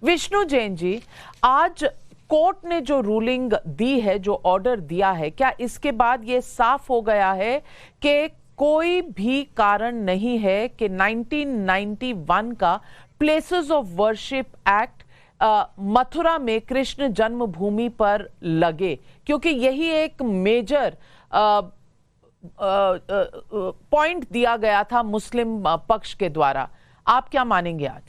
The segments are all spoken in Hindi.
विष्णु जैन जी, आज कोर्ट ने जो रूलिंग दी है, जो ऑर्डर दिया है, क्या इसके बाद ये साफ हो गया है कि कोई भी कारण नहीं है कि 1991 का places of worship act Mathura में कृष्ण जन्मभूमि पर लगे, क्योंकि यही एक मेजर पॉइंट दिया गया था मुस्लिम पक्ष के द्वारा। आप क्या मानेंगे आज?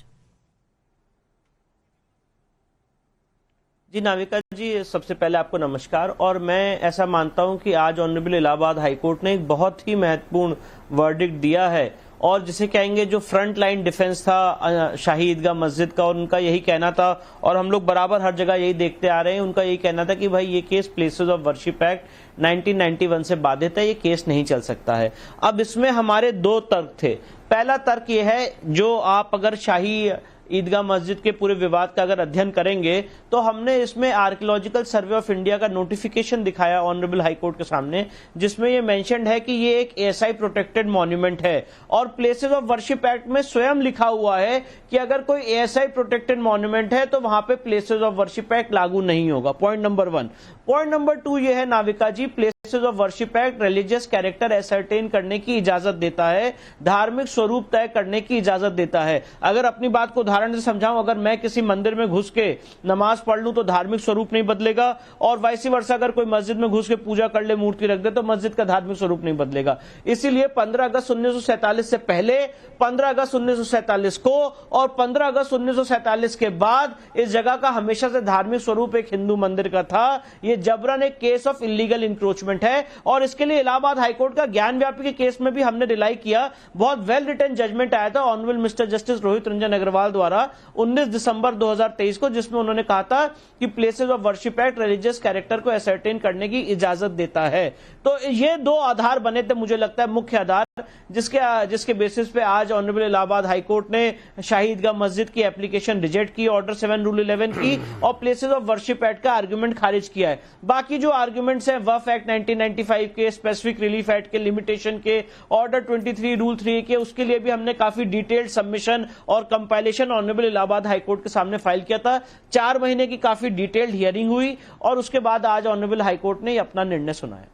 जी नाविका जी, सबसे पहले आपको नमस्कार। और मैं ऐसा मानता हूं कि आज ऑनरेबल इलाहाबाद हाई कोर्ट ने एक बहुत ही महत्वपूर्ण वर्डिक्ट दिया है, और जिसे कहेंगे जो फ्रंट लाइन डिफेंस था शाही ईदगाह मस्जिद का, और उनका यही कहना था, और हम लोग बराबर हर जगह यही देखते आ रहे हैं, उनका यही कहना था कि भाई ये case places of worship act 1991 से बाधित है, ये केस नहीं चल सकता है। अब इसमें हमारे दो तर्क थे। पहला तर्क ये है, जो आप अगर शाही ईदगाह मस्जिद के पूरे विवाद का अगर अध्ययन करेंगे तो हमने इसमें आर्कियोलॉजिकल सर्वे ऑफ इंडिया का नोटिफिकेशन दिखाया ऑनरेबल हाई कोर्ट के सामने, जिसमें ये मेंशन्ड है कि ये एक एएसआई प्रोटेक्टेड मॉन्यूमेंट है, और प्लेसेस ऑफ वर्शिप एक्ट में स्वयं लिखा हुआ है कि अगर कोई एएसआई प्रोटेक्टेड मॉन्यूमेंट है तो वहां पे प्लेसेस ऑफ वर्शिप एक्ट लागू नहीं होगा। Point number 1। पॉइंट नंबर 2 ये है Navika ji, places of worship act religious character ascertain करने की इजाजत देता है, धार्मिक स्वरूप तय करने की इजाजत देता है। अगर अपनी बात को उदाहरण से समझाऊं, अगर मैं किसी मंदिर में घुस के नमाज पढ़ लूं तो धार्मिक स्वरूप नहीं बदलेगा, और वाइसी वर्षा अगर कोई मस्जिद में घुस के पूजा कर ले, मूर्ति रख दे, तो मस्जिद का धार्मिक स्वरूप नहीं बदलेगा। इसीलिए 15 अगस्त 1947 से पहले, 15 अगस्त 1947 को और 15 अगस्त 1947 के बाद इस जगह का हमेशा से धार्मिक स्वरूप एक हिंदू मंदिर का था। ये जबरन एक केस ऑफ इलीगल इंक्रोचमेंट है, और इसके लिए इलाहाबाद हाईकोर्ट का ज्ञान व्यापी के केस में भी हमने रिलाई किया। बहुत वेल रिटन जजमेंट आया था honourable mister justice Rohit Ranjan Agarwal द्वारा 19 दिसंबर 2023 को, जिसमें उन्होंने कहा था कि places of worship act religious character को एसर्टेन करने की इजाजत देता है। तो ये दो आधार बने थे, मुझे लगता है मुख्य आधार, जिसके बेसिस पे आज ऑनरेबल इलाहाबाद हाई कोर्ट ने शाही ईदगाह मस्जिद की एप्लीकेशन रिजेक्ट की, ऑर्डर 7 रूल 11 की, और प्लेसेस ऑफ वर्शिप एक्ट का आर्गुमेंट खारिज किया है। बाकी जो आर्गुमेंट्स हैं वफ एक्ट 1995 के, स्पेसिफिक रिलीफ एक्ट के, लिमिटेशन के, ऑर्डर 23 रूल 3 के, उसके लिए भी हमने काफी डिटेल्ड सबमिशन और compilation honourable Allahabad high court के सामने फाइल किया था। 4 महीने की काफी डिटेल्ड हियरिंग हुई, और उसके बाद आज ऑनरेबल हाई कोर्ट ने अपना निर्णय सुनाया।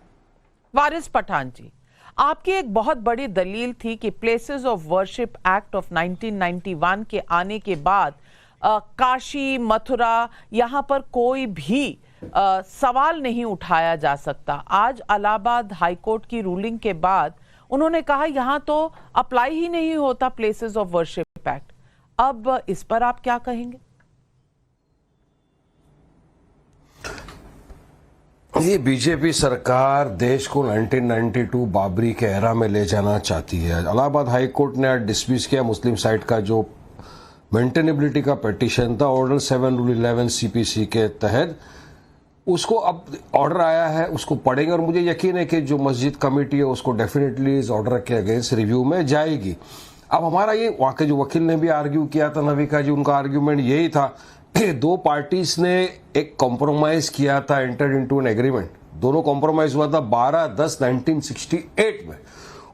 वारिस पठान जी, आपकी एक बहुत बड़ी दलील थी कि places of worship act of 1991 के आने के बाद काशी, मथुरा, यहां पर कोई भी सवाल नहीं उठाया जा सकता। आज इलाहाबाद हाईकोर्ट की रूलिंग के बाद उन्होंने कहा यहां तो अप्लाई ही नहीं होता प्लेसेस ऑफ वर्शिप एक्ट। अब इस पर आप क्या कहेंगे? ये बीजेपी सरकार देश को 1992 बाबरी के एरा में ले जाना चाहती है। इलाहाबाद हाई कोर्ट ने आज डिसमिस किया मुस्लिम साइड का जो मेंटेनेबिलिटी का पिटीशन था ऑर्डर 7 रूल 11 सीपीसी के तहत। उसको अब ऑर्डर आया है, उसको पढ़ेंगे, और मुझे यकीन है कि जो मस्जिद कमेटी है उसको डेफिनेटली इस ऑर्डर के अगेंस्ट रिव्यू में जाएगी। अब हमारा ये वाकई जो वकील ने भी आर्ग्यू किया था नविका जी, उनका आर्ग्यूमेंट यही था कि दो पार्टीज ने एक कॉम्प्रोमाइज किया था, एंटर इनटू एन एग्रीमेंट। दोनों कॉम्प्रोमाइज हुआ था 12/10/1968 में,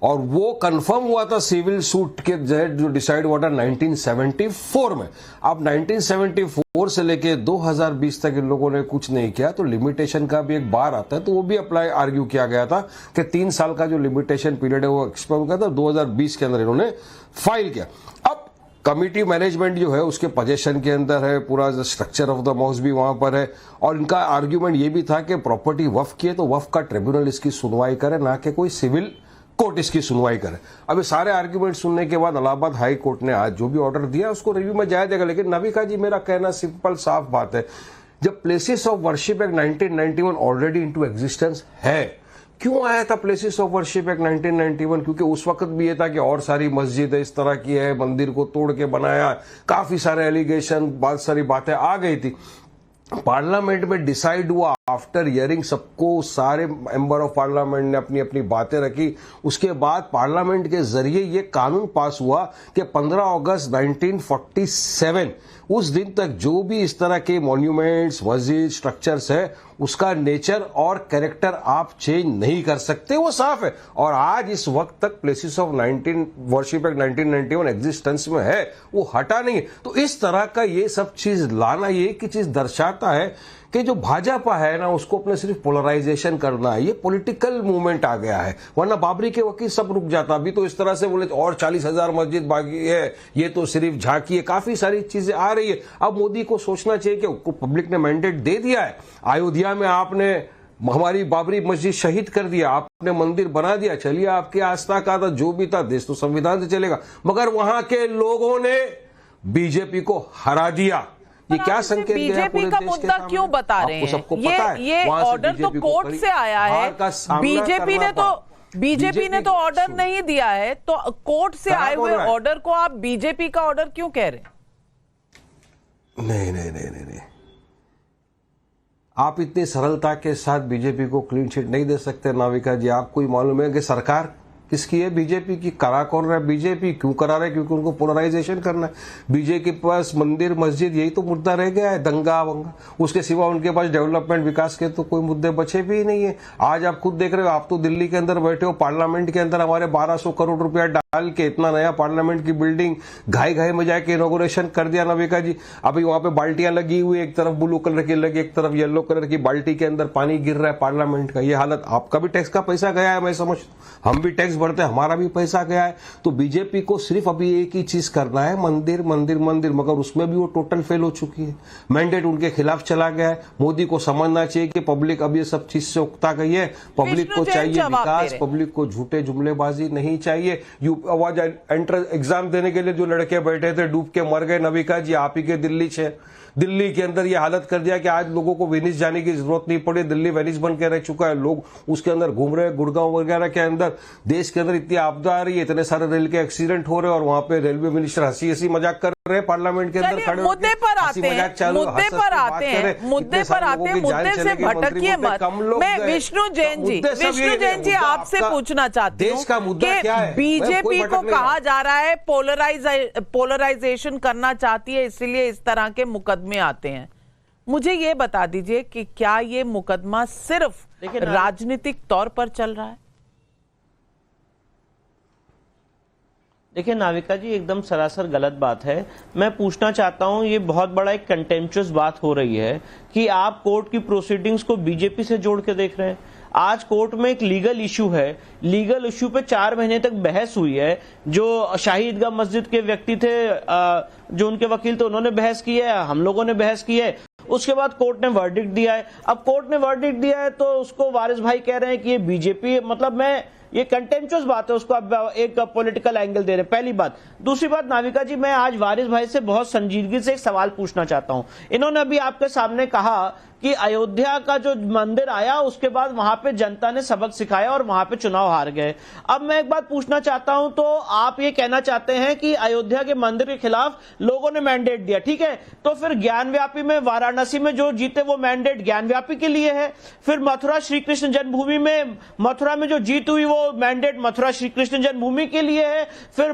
और वो कंफर्म हुआ था सिविल सूट के जज जो डिसाइड हुआ था 1974 में। अब 1974 से लेके 2020 तक इन लोगों ने कुछ नहीं किया, तो लिमिटेशन का भी एक बार आता है, तो वो भी अप्लाई आर्ग्यू किया गया था कि 3 साल का जो लिमिटेशन पीरियड है वो एक्सपायर हो गया था, 2020 के अंदर इन्होंने फाइल किया। अब कमिटी मैनेजमेंट जो है उसके पोजीशन के अंदर है, पूरा स्ट्रक्चर ऑफ द माउस भी वहां पर है, और इनका आर्ग्यूमेंट ये भी था कि प्रॉपर्टी वफ की है तो वफ का ट्रिब्यूनल इसकी सुनवाई करे, ना कि कोई सिविल कोर्ट इसकी सुनवाई करे। अब ये सारे आर्ग्यूमेंट सुनने के बाद इलाहाबाद हाई कोर्ट ने आज जो भी ऑर्डर दिया उसको रिव्यू में जाया जाएगा। लेकिन नविका जी, मेरा कहना सिंपल साफ बात है, जब places of worship act 1991 already into existence है, क्यों आया था प्लेसेस ऑफ वर्शिप एक्ट 1991? क्योंकि उस वक्त भी ये था कि और सारी मस्जिद इस तरह की है, मंदिर को तोड़ के बनाया, काफी सारे एलिगेशन, बहुत सारी बातें आ गई थी। पार्लियामेंट में डिसाइड हुआ आफ्टर हियरिंग, सबको, सारे मेंबर ऑफ पार्लियामेंट ने अपनी अपनी बातें रखी। उसके बाद पार्लियामेंट के जरिए ये कानून पास हुआ कि 15 अगस्त 1947 उस दिन तक जो भी इस तरह के मॉन्यूमेंट्स, मस्जिद, स्ट्रक्चर्स है, उसका नेचर और कैरेक्टर आप चेंज नहीं कर सकते, वो साफ है। और आज इस वक्त तक places of worship act 1991 existence में है, वो हटा नहीं है। तो इस तरह का ये सब चीज लाना, ये की चीज दर्शाता है कि जो भाजपा है ना, उसको अपने सिर्फ पोलराइजेशन करना है, ये पॉलिटिकल मूवमेंट आ गया है। वरना बाबरी के वक्त सब रुक जाता। अभी तो इस तरह से बोले और 40,000 मस्जिद बाकी है, ये तो सिर्फ झांकी है, काफी सारी चीजें आ रही है। अब मोदी को सोचना चाहिए कि पब्लिक ने मैंडेट दे दिया है, अयोध्या में आपने हमारी बाबरी मस्जिद शहीद कर दिया, आपने मंदिर बना दिया, चलिए आपकी आस्था का था, जो भी था, देश तो संविधान से चलेगा। मगर वहां के लोगों ने बीजेपी को हरा दिया। ये क्या संकेत गया बीजेपी पूरे का देश के मुद्दा सामने? क्यों बता रहे आपको हैं? सबको पता है, ये वहां से ऑर्डर तो बीजेपी को कोर्ट से आया है। हार का सामना बीजेपी ने करना तो पड़ा। बीजेपी ने तो ऑर्डर सुनो। नहीं दिया है, तो कोर्ट से कहाँ आए बोल हुए रहा है? ऑर्डर को आप बीजेपी का ऑर्डर क्यों कह रहे हैं? नहीं नहीं नहीं नहीं नहीं, आप इतनी सरलता के साथ बीजेपी को क्लीन चिट नहीं दे सकते नाविका जी। आपको ही मालूम है कि सरकार किसकी है? बीजेपी की। करा कौन रहा है? बीजेपी। क्यों करा रहा है? क्योंकि उनको पोलराइजेशन करना है। बीजेपी के पास मंदिर, मस्जिद, यही तो मुद्दा रह गया है, दंगा वंगा। उसके सिवा उनके पास डेवलपमेंट, विकास के तो कोई मुद्दे बचे भी नहीं है। आज आप खुद देख रहे हो, आप तो दिल्ली के अंदर बैठे हो, पार्लियामेंट के अंदर हमारे 1200 करोड़ रुपया डाल के इतना नया पार्लियामेंट की बिल्डिंग घाई घाई में जाके इनॉग्रेशन कर दिया नविका जी। अभी वहां पे बाल्टियां लगी हुई, एक तरफ ब्लू कलर की लगी, एक तरफ येलो कलर की, बाल्टी के अंदर पानी गिर रहा है पार्लियामेंट का। ये हालत। आपका भी टैक्स का पैसा गया है, मैं समझ, हम भी टैक्स भरते हैं, हमारा भी पैसा गया है। तो बीजेपी को सिर्फ अभी एक ही चीज करना है, मंदिर मंदिर मंदिर, मगर उसमें भी वो टोटल फेल हो चुकी है। मैंडेट उनके खिलाफ चला गया है। मोदी को समझना चाहिए कि पब्लिक अब ये सब चीज से उकता गई है। पब्लिक को चाहिए विकास, पब्लिक को झूठे जुमलेबाजी नहीं चाहिए। आवाज एंट्रेंस एग्जाम देने के लिए जो लड़के बैठे थे डूब के मर गए नविका जी, आप ही के दिल्ली से। दिल्ली के अंदर ये हालत कर दिया कि आज लोगों को वेनिस जाने की जरूरत नहीं पड़ी। दिल्ली वेनिस बन के रह चुका है, लोग उसके अंदर घूम रहे हैं। गुड़गांव वगैरह के अंदर, देश के अंदर इतनी आपदा आ रही है, इतने सारे रेल के एक्सीडेंट हो रहे हैं, और वहां पे रेलवे मिनिस्टर हंसी हंसी मजाक कर रहे हैं पार्लियामेंट के अंदर खड़े। मुद्दे पर आते हैं, मुद्दे पर आते हैं, मुद्दे पर आते हैं, मुद्दे से भटकिए मत। मैं विष्णु जैन जी आपसे पूछना चाहती हूँ कि बीजेपी को कहा जा रहा है पोलराइजेशन करना चाहती है, इसलिए इस तरह के मुकदमे आते हैं। मुझे ये बता दीजिए कि क्या ये मुकदमा सिर्फ राजनीतिक तौर पर चल रहा है? देखिए नाविका जी, एकदम सरासर गलत बात है। मैं पूछना चाहता हूं, ये बहुत बड़ा एक कंटेम्पचुअस बात हो रही है कि आप कोर्ट की प्रोसीडिंग्स को बीजेपी से जोड़ के देख रहे हैं। आज कोर्ट में एक लीगल इशू है, लीगल इशू पे 4 महीने तक बहस हुई है। जो शाही ईदगाह मस्जिद के व्यक्ति थे, जो उनके वकील थे, उन्होंने बहस की है, हम लोगों ने बहस की है। उसके बाद कोर्ट ने वर्डिक्ट दिया है। अब कोर्ट ने वर्डिक्ट दिया है तो उसको वारिस भाई कह रहे हैं कि ये बीजेपी, मतलब ये कंटेम्पचुअस बात है, उसको अब एक पॉलिटिकल एंगल दे रहे हैं, पहली बात। दूसरी बात नाविका जी, मैं आज वारिस भाई से बहुत संजीदगी से एक सवाल पूछना चाहता हूं। इन्होंने अभी आपके सामने कहा कि अयोध्या का जो मंदिर आया उसके बाद वहां पे जनता ने सबक सिखाया और वहां पे चुनाव हार गए। अब मैं एक बात पूछना चाहता हूं, तो आप ये कहना चाहते हैं कि अयोध्या के मंदिर के खिलाफ लोगों ने मैंडेट दिया, ठीक है, तो फिर ज्ञानव्यापी में, वाराणसी में जो जीते वो मैंडेट ज्ञानव्यापी के लिए है। फिर मथुरा श्री कृष्ण जन्मभूमि में, मथुरा में जो जीत हुई वो मैंडेट मथुरा श्री कृष्ण जन्मभूमि के लिए है। फिर